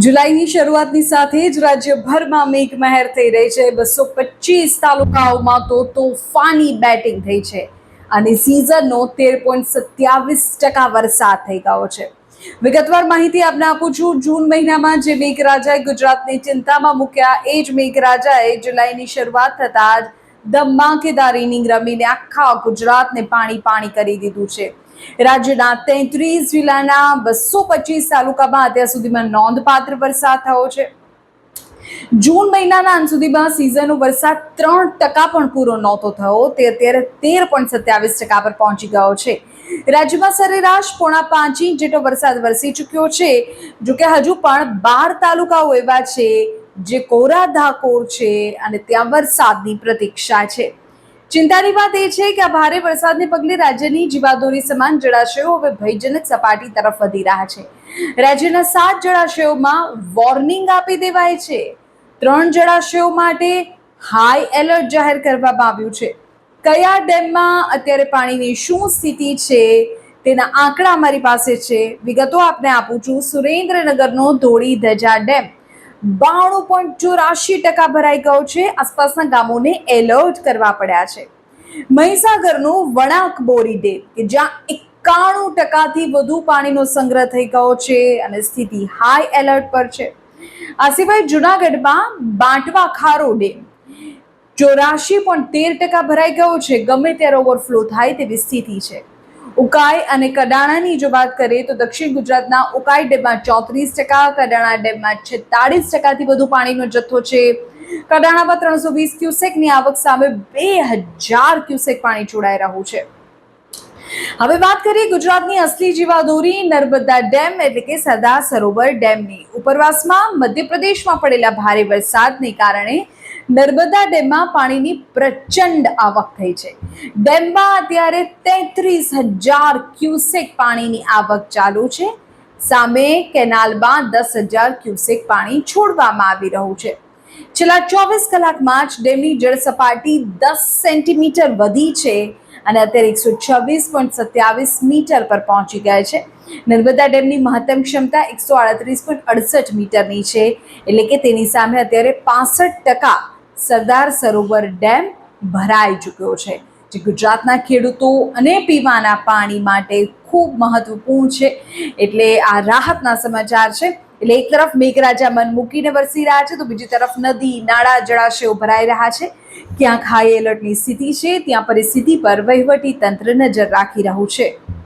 જુલાઈની શરૂઆતની સાથે જ રાજ્યભરમાં મેઘમહેર થઈ રહી છે। 225 તાલુકાઓમાં તો તોફાની બેટિંગ થઈ છે અને સિઝનનો 13.27% વરસાદ થઈ ગયો છે। વિગતવાર માહિતી આપને આપું છું। જૂન મહિનામાં જે મેઘરાજાએ ગુજરાતને ચિંતામાં મૂક્યા, એ જ મેઘરાજાએ જુલાઈની શરૂઆત થતાં જ ધમાકેદાર ઇનિંગ રમીને આખા ગુજરાતને પાણી પાણી કરી દીધું છે। રાજ્યના 33 જિલ્લાના 225 તાલુકામાં અત્યાર સુધીમાં નોંધપાત્ર વરસાદ થયો છે। જૂન મહિનાના અંત સુધીમાં સિઝનનો વરસાદ 3% પણ પૂરો નહોતો થયો, તે અત્યારે 13.27% પર પહોંચી ગયો છે। રાજ્યમાં સરેરાશ 4.5 ઇંચ જેટલો વરસાદ વરસી ચૂક્યો છે। જોકે હજુ પણ 12 તાલુકાઓ એવા છે જે કોરા ધાકોર છે અને ત્યાં વરસાદની પ્રતીક્ષા છે। ચિંતાની વાત એ છે કે આ ભારે વરસાદને પગલે રાજ્યની જીવાદોરી સમાન જળાશયો હવે ભયજનક સપાટી તરફ વધી રહ્યા છે। રાજ્યના 7 જળાશયોમાં વોર્નિંગ આપી દેવાય છે। 3 જળાશયો માટે હાઈ એલર્ટ જાહેર કરવામાં આવ્યું છે। કયા ડેમમાં અત્યારે પાણીની શું સ્થિતિ છે તેના આંકડા અમારી પાસે છે, વિગતો આપને આપું છું। સુરેન્દ્રનગરનો ધોળી ધજા ડેમ 92.84% ભરાઈ ગયો છે। આસપાસના ગામોને એલર્ટ કરવા પડ્યા છે। મહીસાગરનો વણાક બોરી ડેમ કે જ્યાં 91% વધુ પાણીનો સંગ્રહ થઈ ગયો છે અને સ્થિતિ હાઈ એલર્ટ પર છે। આ સિવાય જુનાગઢમાં બાંટવા ખારો ડેમ 84.13% ભરાઈ ગયો છે। ગમે ત્યારે ઓવરફ્લો થાય તેવી સ્થિતિ છે। ઉકાઈ અને કડાણાની જો વાત કરીએ તો દક્ષિણ ગુજરાતના ઉકાઈ ડેમમાં 34%, કડાણા ડેમમાં 46%થી વધુ પાણીનો જથ્થો છે। કડાણામાં 320 ક્યુસેકની આવક સામે 2000 ક્યુસેક પાણી છોડાઈ રહ્યું છે। હવે વાત કરીએ ગુજરાતની અસલી જીવાદોરી નર્મદા ડેમ એટલે કે સરદાર સરોવર ડેમની। ઉપરવાસમાં મધ્યપ્રદેશમાં પડેલા ભારે વરસાદને કારણે નર્મદા ડેમમાં પાણીની પ્રચંડ આવક થઈ છે। ડેમમાં અત્યારે 33,000 ક્યુસેક પાણીની આવક ચાલુ છે। સામે કેનાલમાં 10,000 ક્યુસેક પાણી છોડવામાં આવી રહ્યું છે। છેલ્લા 24 કલાકમાં જ ડેમની જળ સપાટી 10 સેન્ટીમીટર વધી છે અને અત્યારે 126.27 મીટર પર પહોંચી ગયા છે। નર્મદા ડેમની મહત્તમ ક્ષમતા 138.68 મીટરની છે, એટલે કે તેની સામે અત્યારે 65% સરદાર સરોવર ડેમ ભરાઈ ચૂક્યો છે, જે ગુજરાતના ખેડૂતો અને પીવાના પાણી માટે ખૂબ મહત્વપૂર્ણ છે। એટલે આ રાહતના સમાચાર છે। એટલે એક તરફ મેઘરાજા મન મૂકીને વરસી રહ્યા છે, તો બીજી તરફ નદી નાળા જળાશયો ભરાઈ રહ્યા છે। ક્યાંક હાઈ એલર્ટની સ્થિતિ છે, ત્યાં પરિસ્થિતિ પર વહીવટી તંત્ર નજર રાખી રહ્યું છે।